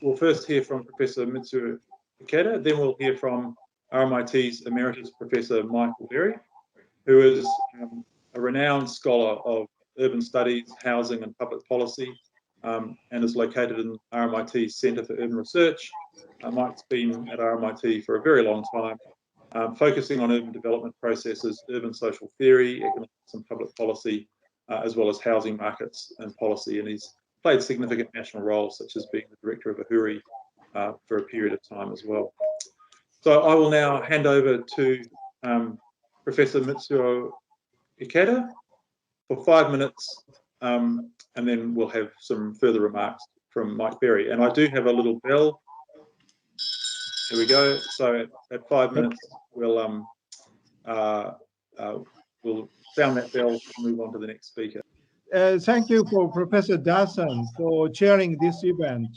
we'll first hear from Professor Mitsuo Ikeda, then we'll hear from RMIT's Emeritus Professor Michael Berry, who is a renowned scholar of urban studies, housing and public policy, and is located in RMIT's Centre for Urban Research. Mike's been at RMIT for a very long time, focusing on urban development processes, urban social theory, economics and public policy, as well as housing markets and policy. And he's played significant national roles, such as being the director of Ahuri for a period of time as well. So I will now hand over to Professor Mitsuo Ikeda for 5 minutes, and then we'll have some further remarks from Mike Berry. And I do have a little bell. Here we go. So at 5 minutes, we'll sound that bell and move on to the next speaker. Thank you for Professor Dodson for chairing this event.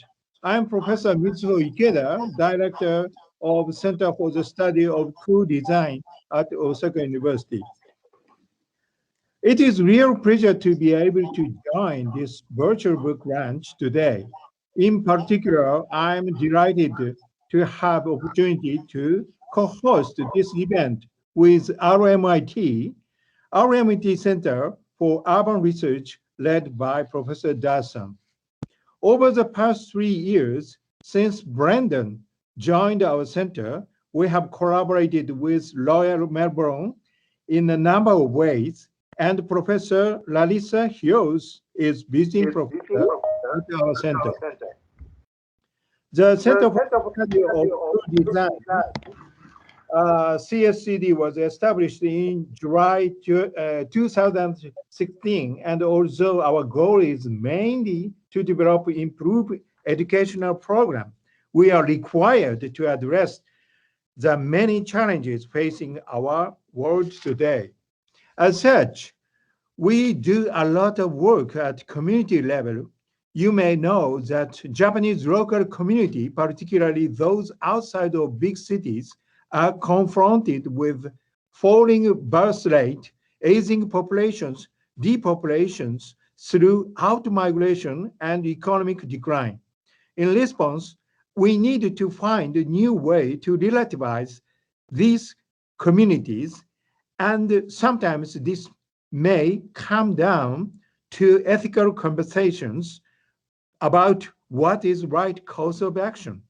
I'm Professor Mitsuho Ikeda, Director of Center for the Study of Cool Design at Osaka University. It is a real pleasure to be able to join this virtual book launch today. In particular, I'm delighted to have opportunity to co-host this event with RMIT Center for Urban Research led by Professor Dodson. Over the past 3 years, since Brandon joined our center, we have collaborated with Royal Melbourne in a number of ways, and Professor Larissa Hughes is visiting professor at our center. The Center for Study of Cool Design, CSCD, was established in July 2016, and although our goal is mainly to develop improved educational programs, we are required to address the many challenges facing our world today. As such, we do a lot of work at community level. You may know that Japanese local community, particularly those outside of big cities, are confronted with falling birth rate, aging populations, depopulations through out-migration and economic decline. In response, we need to find a new way to relativize these communities, and sometimes this may come down to ethical conversations about what is right course of action.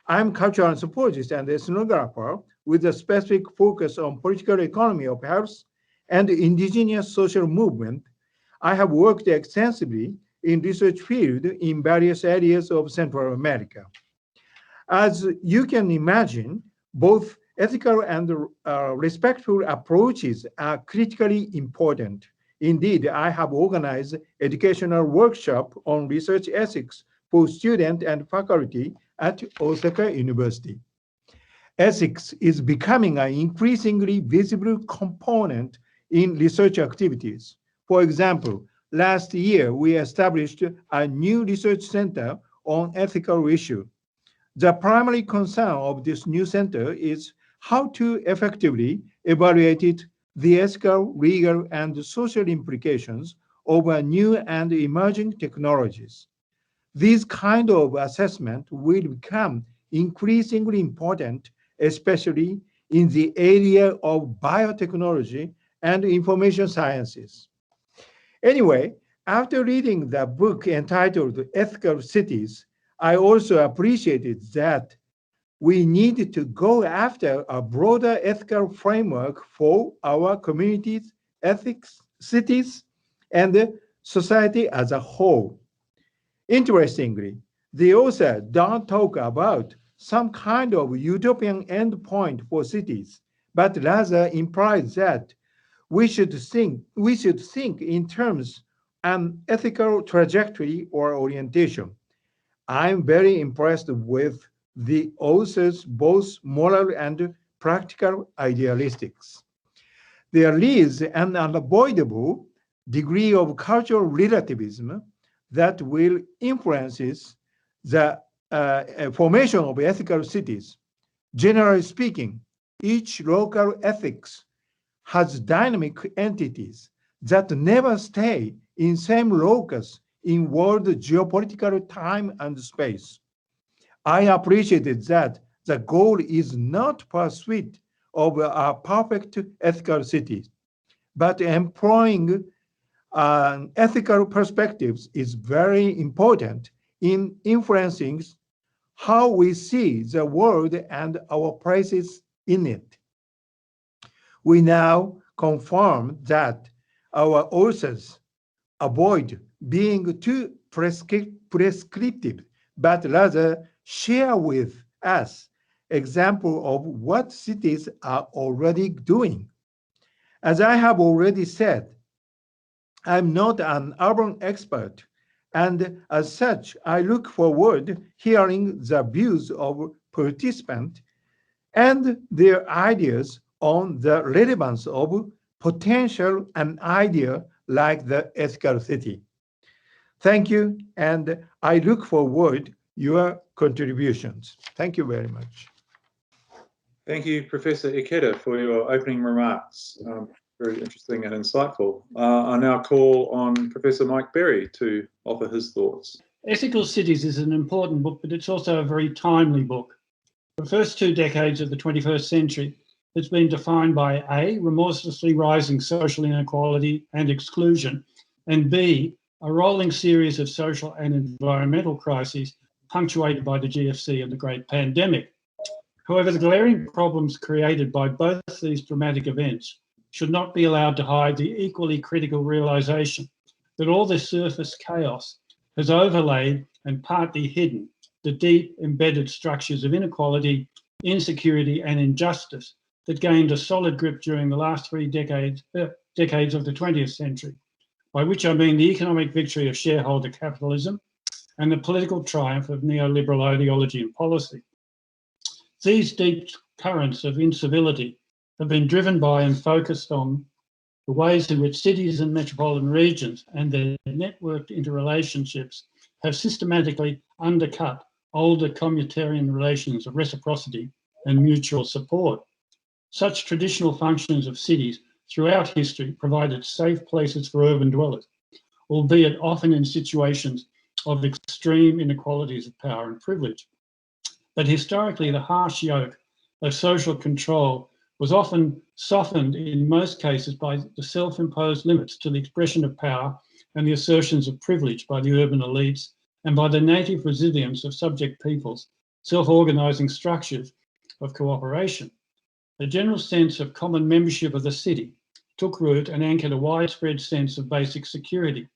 I'm a cultural anthropologist and ethnographer with a specific focus on political economy of health and indigenous social movement. I have worked extensively in research field in various areas of Central America. As you can imagine, both ethical and respectful approaches are critically important. Indeed, I have organized educational workshop on research ethics for students and faculty at Osaka University. Ethics is becoming an increasingly visible component in research activities. For example, last year, we established a new research center on ethical issues. The primary concern of this new center is how to effectively evaluate the ethical, legal, and social implications of new and emerging technologies. These kind of assessment will become increasingly important, especially in the area of biotechnology and information sciences. Anyway, after reading the book entitled Ethical Cities, I also appreciated that we needed to go after a broader ethical framework for our communities, ethics, cities, and society as a whole. Interestingly, the author don't talk about some kind of utopian endpoint for cities, but rather implies that we should think in terms of an ethical trajectory or orientation. I'm very impressed with the author's both moral and practical idealistics. There is an unavoidable degree of cultural relativism that will influence the formation of ethical cities. Generally speaking, each local ethics has dynamic entities that never stay in same locus in world geopolitical time and space. I appreciated that the goal is not pursuit of a perfect ethical city, but employing ethical perspectives is very important in influencing how we see the world and our places in it. We now confirm that our authors avoid being too prescriptive, but rather share with us examples of what cities are already doing. As I have already said, I'm not an urban expert, and as such, I look forward hearing the views of participants and their ideas on the relevance of potential an idea like the ethical city. Thank you, and I look forward your contributions. Thank you very much. Thank you, Professor Ikeda, for your opening remarks. Very interesting and insightful. I now call on Professor Mike Berry to offer his thoughts. Ethical Cities is an important book, but it's also a very timely book. The first 2 decades of the 21st century has been defined by A, remorselessly rising social inequality and exclusion, and B, a rolling series of social and environmental crises punctuated by the GFC and the Great Pandemic. However, the glaring problems created by both these dramatic events should not be allowed to hide the equally critical realisation that all this surface chaos has overlaid and partly hidden the deep embedded structures of inequality, insecurity and injustice that gained a solid grip during the last 3 decades of the 20th century, by which I mean the economic victory of shareholder capitalism and the political triumph of neoliberal ideology and policy. These deep currents of incivility have been driven by and focused on the ways in which cities and metropolitan regions and their networked interrelationships have systematically undercut older communitarian relations of reciprocity and mutual support. Such traditional functions of cities throughout history provided safe places for urban dwellers, albeit often in situations of extreme inequalities of power and privilege. But historically, the harsh yoke of social control was often softened in most cases by the self-imposed limits to the expression of power and the assertions of privilege by the urban elites and by the native resilience of subject peoples, self-organising structures of cooperation. A general sense of common membership of the city took root and anchored a widespread sense of basic security,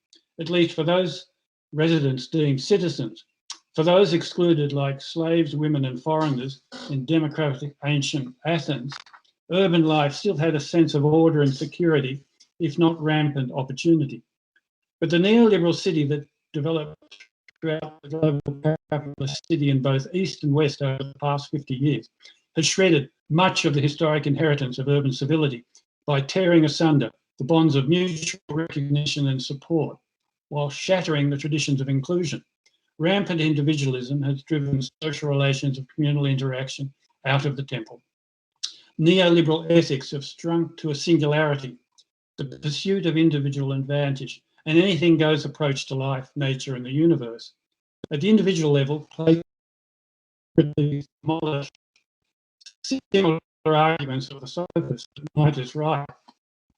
at least for those residents deemed citizens. For those excluded, like slaves, women and foreigners in democratic ancient Athens, urban life still had a sense of order and security, if not rampant opportunity. But the neoliberal city that developed throughout the global capitalist city in both East and West over the past 50 years has shredded much of the historic inheritance of urban civility by tearing asunder the bonds of mutual recognition and support, while shattering the traditions of inclusion. Rampant individualism has driven social relations of communal interaction out of the temple. Neoliberal ethics have shrunk to a singularity, the pursuit of individual advantage, and anything goes approach to life, nature, and the universe. At the individual level, similar arguments of the sophist might is right.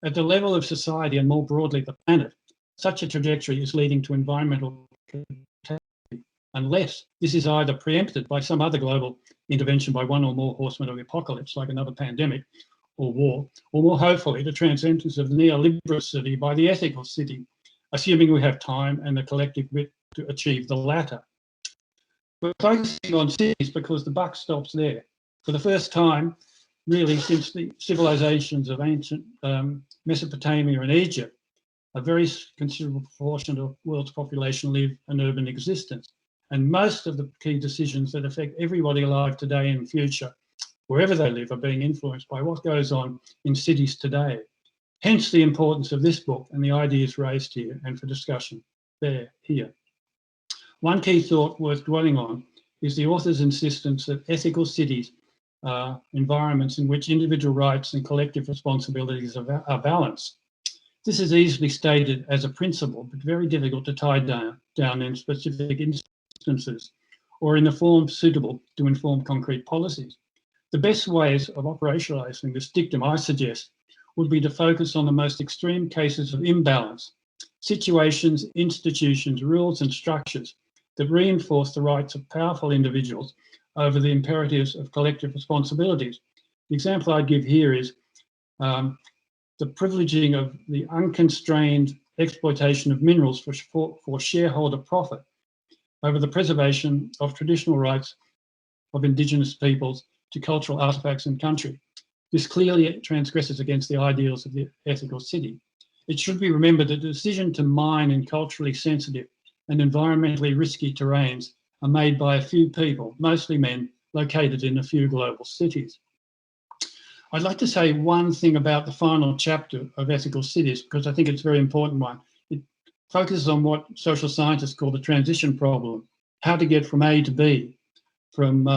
At the level of society and more broadly the planet, such a trajectory is leading to environmental catastrophe, unless this is either preempted by some other global intervention by one or more horsemen of the apocalypse, like another pandemic or war, or more hopefully the transcendence of the neoliberal city by the ethical city, assuming we have time and the collective wit to achieve the latter. We're focusing on cities because the buck stops there. For the first time, really, since the civilizations of ancient Mesopotamia and Egypt, a very considerable proportion of the world's population live an urban existence. And most of the key decisions that affect everybody alive today and future, wherever they live, are being influenced by what goes on in cities today. Hence the importance of this book and the ideas raised here and for discussion here. One key thought worth dwelling on is the author's insistence that ethical cities are environments in which individual rights and collective responsibilities are balanced. This is easily stated as a principle, but very difficult to tie down in specific instances or in the form suitable to inform concrete policies. The best ways of operationalising this dictum, I suggest, would be to focus on the most extreme cases of imbalance, situations, institutions, rules and structures that reinforce the rights of powerful individuals over the imperatives of collective responsibilities. The example I'd give here is the privileging of the unconstrained exploitation of minerals for shareholder profit over the preservation of traditional rights of Indigenous peoples to cultural artefacts and country. This clearly transgresses against the ideals of the ethical city. It should be remembered that the decision to mine in culturally sensitive and environmentally risky terrains are made by a few people, mostly men, located in a few global cities. I'd like to say one thing about the final chapter of Ethical Cities, because I think it's a very important one. It focuses on what social scientists call the transition problem, how to get from A to B, from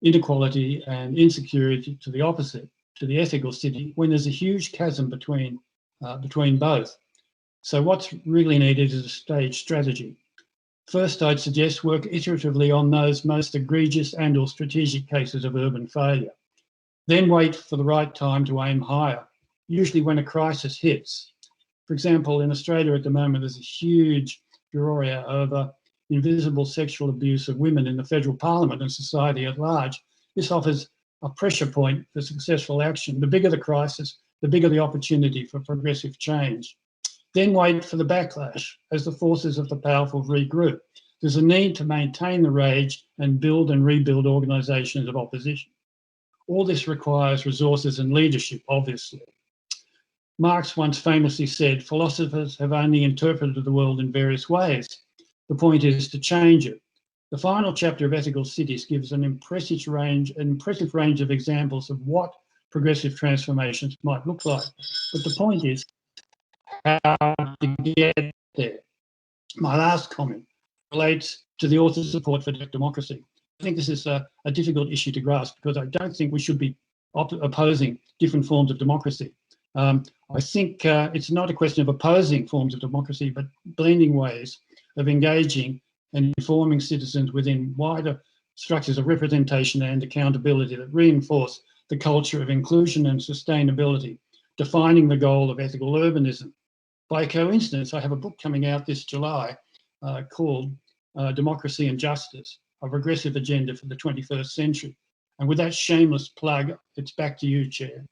inequality and insecurity to the opposite, to the ethical city, when there's a huge chasm between both. So what's really needed is a stage strategy. First, I'd suggest work iteratively on those most egregious and/or strategic cases of urban failure. Then wait for the right time to aim higher, usually when a crisis hits. For example, in Australia at the moment, there's a huge furore over invisible sexual abuse of women in the federal parliament and society at large. This offers a pressure point for successful action. The bigger the crisis, the bigger the opportunity for progressive change. Then wait for the backlash as the forces of the powerful regroup. There's a need to maintain the rage and build and rebuild organisations of opposition. All this requires resources and leadership, obviously. Marx once famously said, philosophers have only interpreted the world in various ways. The point is to change it. The final chapter of Ethical Cities gives an impressive range of examples of what progressive transformations might look like. But the point is how to get there. My last comment relates to the author's support for democracy. I think this is a difficult issue to grasp because I don't think we should be opposing different forms of democracy. I think it's not a question of opposing forms of democracy, but blending ways of engaging and informing citizens within wider structures of representation and accountability that reinforce the culture of inclusion and sustainability, defining the goal of ethical urbanism. By coincidence, I have a book coming out this July called Democracy and Justice, a Regressive Agenda for the 21st Century. And with that shameless plug, it's back to you, Chair.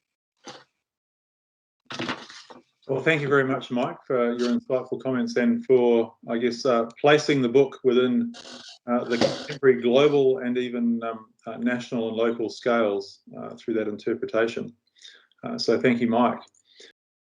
Well, thank you very much, Mike, for your insightful comments and for, I guess, placing the book within the contemporary global and even national and local scales through that interpretation. So thank you, Mike.